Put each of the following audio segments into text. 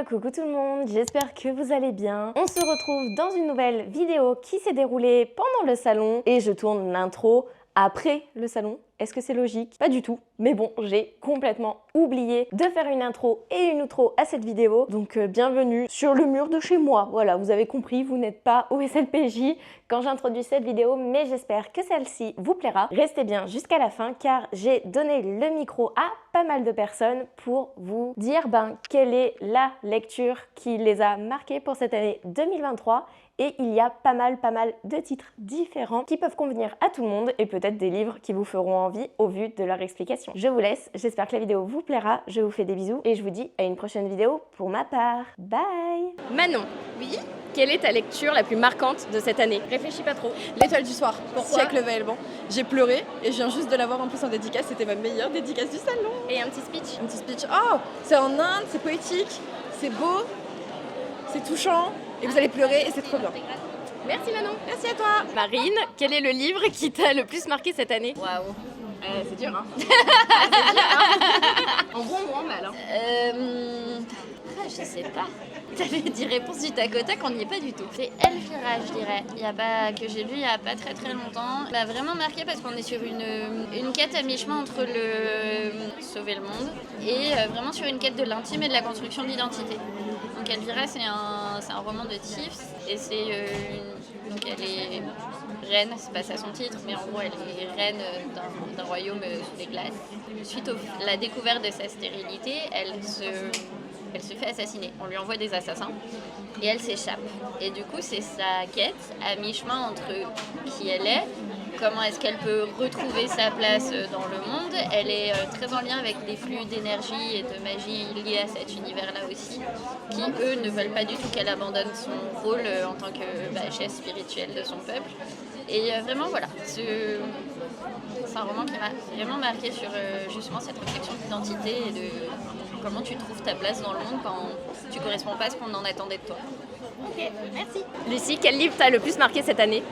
coucou tout le monde, j'espère que vous allez bien. On se retrouve dans une nouvelle vidéo qui s'est déroulée pendant le salon et je tourne l'intro après le salon. Est-ce que c'est logique? Pas du tout. Mais bon, j'ai complètement oublié de faire une intro et une outro à cette vidéo. Donc bienvenue sur le mur de chez moi. Voilà, vous avez compris, vous n'êtes pas au SLPJ quand j'introduis cette vidéo, mais j'espère que celle-ci vous plaira. Restez bien jusqu'à la fin car j'ai donné le micro à pas mal de personnes pour vous dire quelle est la lecture qui les a marqués pour cette année 2023. Et il y a pas mal de titres différents qui peuvent convenir à tout le monde et peut-être des livres qui vous feront envie au vu de leur explication. Je vous laisse, j'espère que la vidéo vous plaira, je vous fais des bisous et je vous dis à une prochaine vidéo pour ma part. Bye! Manon, Oui, quelle est ta lecture la plus marquante de cette année? Réfléchis pas trop. L'Étoile du soir. Pourquoi? Siècle Vallellement. J'ai pleuré et je viens juste de l'avoir en plus en dédicace. C'était ma meilleure dédicace du salon. Et un petit speech? Un petit speech. Oh, c'est en Inde, c'est poétique, c'est beau, c'est touchant et vous allez pleurer et c'est trop bien. Merci Manon. Merci à toi. Marine, quel est le livre qui t'a le plus marqué cette année? Waouh. C'est dur, hein. En bon ou en mal hein? Je sais pas. T'avais dit réponse du tac au tac, on n'y est pas du tout. C'est Elvira, je dirais. Que j'ai lu il y a pas très longtemps. Elle m'a vraiment marqué parce qu'on est sur une quête à mi-chemin entre sauver le monde et vraiment sur une quête de l'intime et de la construction de l'identité. Donc Elvira, c'est un roman de Tiefs et donc elle est reine, c'est pas ça son titre, mais en gros elle est reine d'un royaume sous les glaces. Suite à la découverte de sa stérilité, elle se fait assassiner. On lui envoie des assassins et elle s'échappe. Et du coup, c'est sa quête à mi-chemin entre qui elle est, comment est-ce qu'elle peut retrouver sa place dans le monde. Elle est très en lien avec des flux d'énergie et de magie liés à cet univers-là aussi, qui eux ne veulent pas du tout qu'elle abandonne son rôle en tant que chef spirituelle de son peuple. Et vraiment, voilà, c'est un roman qui m'a vraiment marqué sur justement cette réflexion d'identité et de comment tu trouves ta place dans le monde quand tu corresponds pas à ce qu'on en attendait de toi. Ok, merci. Lucie, quel livre t'a le plus marqué cette année?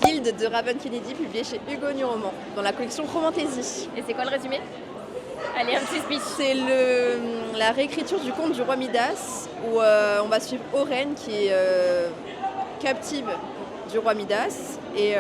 Guilde de Raven Kennedy, publié chez Hugo New Roman, dans la collection Romantaisie. Et c'est quoi le résumé? Allez, un petit speech. C'est la réécriture du conte du roi Midas, où on va suivre Oren qui est captive du roi Midas et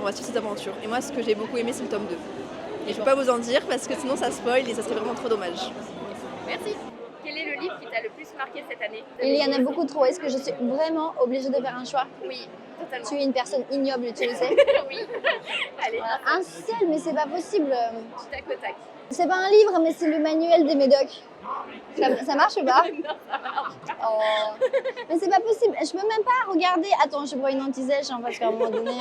on va suivre ses aventures. Et moi, ce que j'ai beaucoup aimé, c'est le tome 2. Et je ne peux pas vous en dire parce que sinon ça spoil et ça serait vraiment trop dommage. Merci. Quel est le livre qui t'a le plus marqué cette année? Il y en a beaucoup trop. Est-ce que je suis vraiment obligée de faire un choix? Oui, totalement. Tu es une personne ignoble, tu le sais. Oui. Allez, Voilà. Un seul, mais c'est pas possible. du tac au tac. C'est pas un livre, mais c'est le manuel des médocs. Ça marche ou pas? Non, ça marche pas. Oh. Mais c'est pas possible. Je peux même pas regarder. Attends, je prends une anti-sèche hein, parce qu'à un moment donné,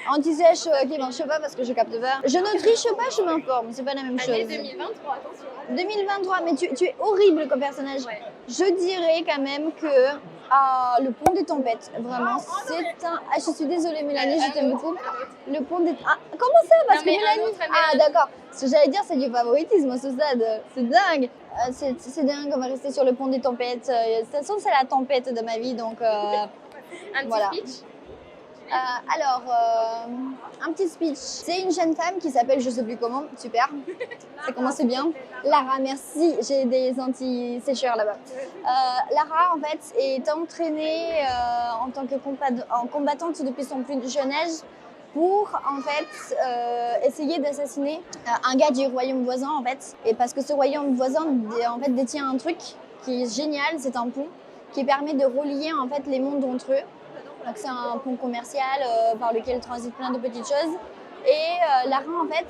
anti-sèche qui marche pas parce que je capte pas. Je ne triche pas, je m'informe. C'est pas la même Année chose. 2023, attention. 2023, mais tu es horrible comme personnage. Ouais. Je dirais quand même que le pont des tempêtes, vraiment, c'est un... je suis désolée Mélanie, je t'aime beaucoup. Le pont des... comment ça? Parce que Mélanie... d'accord. Ce que j'allais dire, c'est du favoritisme à ce stade. C'est dingue. C'est dingue, on va rester sur le pont des tempêtes. De toute façon, c'est la tempête de ma vie, donc... Un petit voilà. speech. Un petit speech. C'est une jeune femme qui s'appelle je sais plus comment, super, ça commence bien. Lara, merci, j'ai des anti-sécheurs là-bas. Lara en fait est entraînée en tant que combattante depuis son plus jeune âge pour en fait essayer d'assassiner un gars du royaume voisin en fait. Et parce que ce royaume voisin en fait détient un truc qui est génial, c'est un pont qui permet de relier en fait les mondes entre eux. Donc c'est un pont commercial par lequel transitent plein de petites choses. Et Lara, en fait,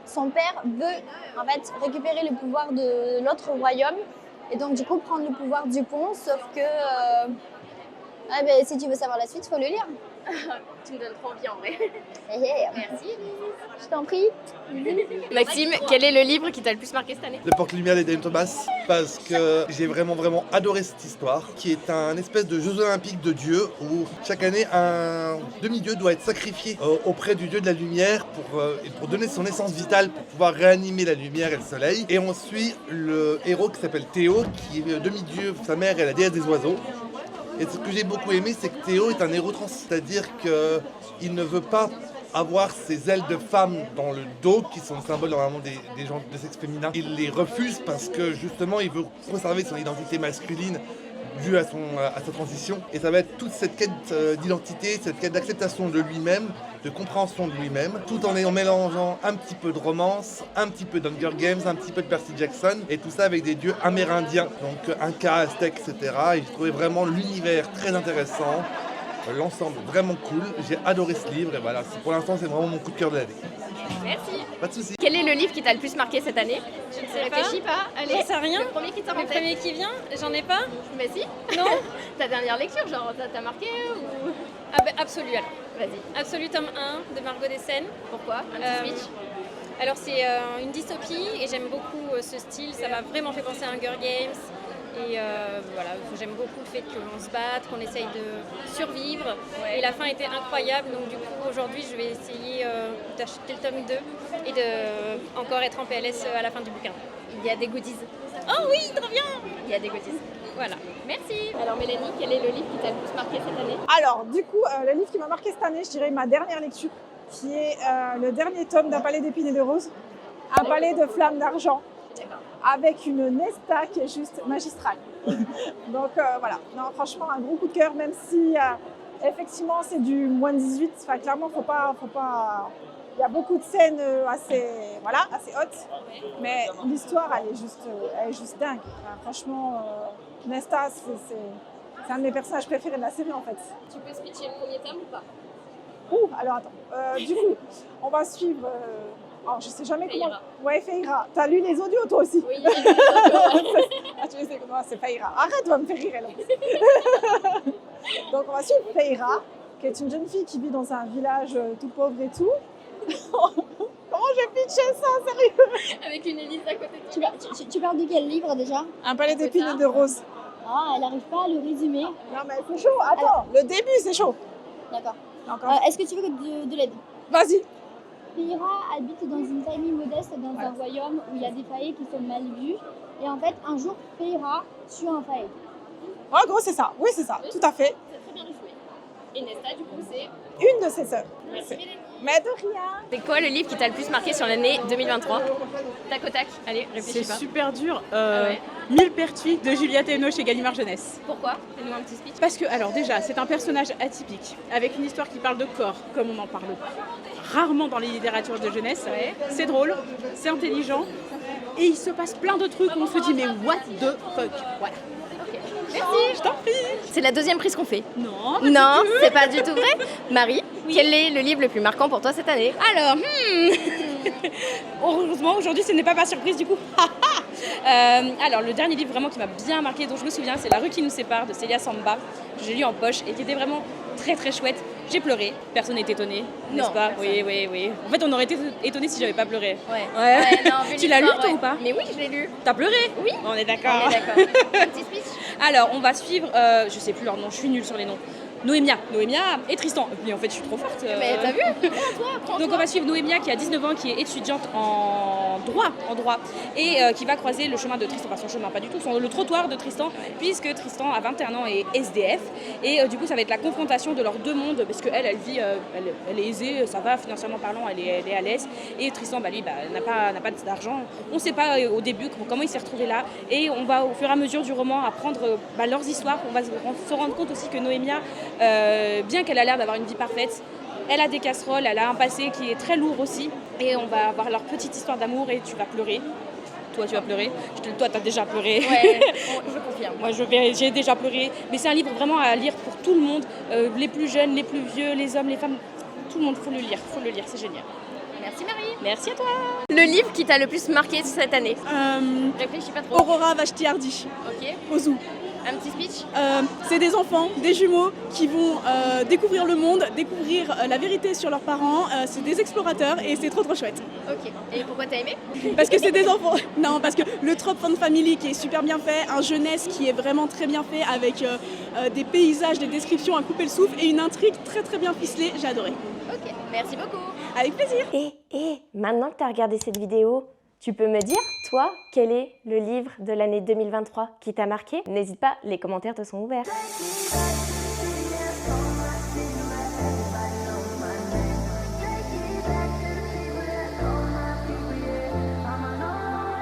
son père veut en fait récupérer le pouvoir de l'autre royaume et donc du coup prendre le pouvoir du pont. Sauf que si tu veux savoir la suite, il faut le lire. Tu me donnes trop envie en vrai. Merci. Je t'en prie. Maxime, quel est le livre qui t'a le plus marqué cette année? Le Porte-Lumière d'Eden Thomas, parce que j'ai vraiment adoré cette histoire, qui est un espèce de Jeux Olympiques de Dieu, où chaque année un demi-dieu doit être sacrifié auprès du dieu de la lumière pour donner son essence vitale, pour pouvoir réanimer la lumière et le soleil. Et on suit le héros qui s'appelle Théo, qui est demi-dieu, sa mère est la déesse des oiseaux. Et ce que j'ai beaucoup aimé, c'est que Théo est un héros trans, c'est-à-dire qu'il ne veut pas avoir ces ailes de femme dans le dos, qui sont le symbole normalement des gens de sexe féminin. Il les refuse parce que justement il veut conserver son identité masculine due à sa transition. Et ça va être toute cette quête d'identité, cette quête d'acceptation de lui-même, de compréhension de lui-même, tout en mélangeant un petit peu de romance, un petit peu d'Hunger Games, un petit peu de Percy Jackson, et tout ça avec des dieux amérindiens, donc Inca, Aztèques, etc. Et j'ai trouvé vraiment l'univers très intéressant, l'ensemble vraiment cool. J'ai adoré ce livre, et voilà, pour l'instant c'est vraiment mon coup de cœur de l'année. Merci. Pas de soucis. Quel est le livre qui t'a le plus marqué cette année? Je ne sais pas. Réfléchis pas. Allez, J'en sais rien. le premier qui te sort en Le tête. premier qui vient, j'en ai pas. Mais si. Non. Ta dernière lecture, genre, t'a marqué ou... Ah ben Absolu alors. Vas-y. Absolu tome 1 de Margot Dessen. Pourquoi? Un petit speech. Alors c'est une dystopie et j'aime beaucoup ce style. Ça m'a vraiment fait penser à Hunger Games. Et voilà, j'aime beaucoup le fait qu'on se batte, qu'on essaye de survivre. Ouais. Et la fin était incroyable. Donc du coup aujourd'hui je vais essayer d'acheter le tome 2 et de encore être en PLS à la fin du bouquin. Il y a des goodies. Oh oui, trop bien. Il y a des goodies. Voilà. Merci. Alors Mélanie, quel est le livre qui t'a le plus marqué cette année? Alors, du coup, le livre qui m'a marqué cette année, je dirais ma dernière lecture, qui est le dernier tome d'Un palais d'épines et de roses, Un palais de flammes d'argent, avec une Nesta qui est juste magistrale. Donc voilà, non, franchement, un gros coup de cœur, même si effectivement c'est du moins de 18, enfin, clairement, faut pas... Il y a beaucoup de scènes assez hautes, mais l'histoire, elle est juste dingue. Enfin, franchement, Nesta, c'est un de mes personnages préférés de la série, en fait. Tu peux speecher le premier tome ou pas? Alors attends. Du coup, on va suivre... alors, je sais jamais comment... Feira. Ouais, Feira. T'as lu les audios, toi aussi? Oui. Ah, tu sais comment c'est Feira. Arrête, tu vas me faire rire, elle. Donc, on va suivre Feira, qui est une jeune fille qui vit dans un village tout pauvre et tout. Comment j'ai pitché ça, sérieux? Avec une Élise à côté de Tu, toi. tu parles de quel livre déjà? Un palais d'épines et de roses. Ah, elle n'arrive pas à le résumer. Non, mais c'est chaud. Attends, le début, c'est chaud. D'accord. Encore. Est-ce que tu veux de l'aide? Vas-y. Feira habite dans une famille modeste dans un royaume où il y a des faillis qui sont mal vus. Et en fait, un jour, Feira tue un failli. En gros, c'est ça. Oui, c'est ça. Tout à fait. C'est très bien résumé. Et Nesta, du coup, c'est... Une de ses sœurs. Merci Mélanie. Mais de rien. C'est quoi le livre qui t'a le plus marqué sur l'année 2023? Tac au tac. Allez, réfléchis C'est pas. super dur. ouais. Millepertuis de Julia Thévenot chez Gallimard Jeunesse. Pourquoi? Fais-nous un petit speech. Parce que, alors déjà, c'est un personnage atypique, avec une histoire qui parle de corps, comme on en parle rarement dans les littératures de jeunesse. Ouais. C'est drôle, c'est intelligent, et il se passe plein de trucs où on se dit mais what the fuck. Voilà. Merci. Je t'en prie. C'est la deuxième prise qu'on fait. Non, Non, c'est pas du tout vrai. Marie, quel est le livre le plus marquant pour toi cette année? alors, heureusement, aujourd'hui, ce n'est pas ma surprise du coup. Alors, le dernier livre vraiment qui m'a bien marqué, dont je me souviens, c'est La rue qui nous sépare de Célia Samba. J'ai lu en poche et qui était vraiment très très chouette. J'ai pleuré, personne n'est étonné, n'est-ce Non, pas? personne. Oui. En fait, on aurait été étonné si j'avais pas pleuré. Ouais. Non, vu Tu l'as lu l'histoire, toi ouais. ou pas? Mais oui, je l'ai lu. T'as pleuré? Oui. On est d'accord. On est d'accord. Un petit speech. Alors, on va suivre, je sais plus leur nom, je suis nulle sur les noms. Noémia et Tristan. Mais en fait, je suis trop forte. Mais t'as vu? Donc on va suivre Noémia qui a 19 ans, qui est étudiante en droit et qui va croiser le chemin de Tristan, pas son chemin, pas du tout, le trottoir de Tristan, puisque Tristan a 21 ans et est SDF. Et du coup ça va être la confrontation de leurs deux mondes, parce qu'elle, elle vit, elle est aisée, ça va, financièrement parlant, elle est à l'aise. Et Tristan, lui, n'a pas d'argent. On ne sait pas au début comment il s'est retrouvé là. Et on va au fur et à mesure du roman apprendre leurs histoires. On va se rendre compte aussi que Noémia, bien qu'elle a l'air d'avoir une vie parfaite, elle a des casseroles, elle a un passé qui est très lourd aussi. Et on va avoir leur petite histoire d'amour et tu vas pleurer. Toi, tu vas pleurer. Toi, tu as déjà pleuré. Ouais, je confirme. Moi, j'ai déjà pleuré. Mais c'est un livre vraiment à lire pour tout le monde. Les plus jeunes, les plus vieux, les hommes, les femmes. Tout le monde, faut le lire, c'est génial. Merci Marie. Merci à toi. Le livre qui t'a le plus marqué cette année? Réfléchis pas trop. Aurora Vashti Hardy, Ok. au zoo. Un petit speech? C'est des enfants, des jumeaux qui vont découvrir le monde, découvrir la vérité sur leurs parents. C'est des explorateurs et c'est trop chouette. Ok. Et pourquoi t'as aimé? Parce que c'est des enfants. Non, parce que le Trop Fun Family qui est super bien fait, un jeunesse qui est vraiment très bien fait avec des paysages, des descriptions à couper le souffle et une intrigue très très bien ficelée. J'ai adoré. Ok. Merci beaucoup. Avec plaisir. Et maintenant que tu as regardé cette vidéo, tu peux me dire, toi, quel est le livre de l'année 2023 qui t'a marqué? N'hésite pas, les commentaires te sont ouverts.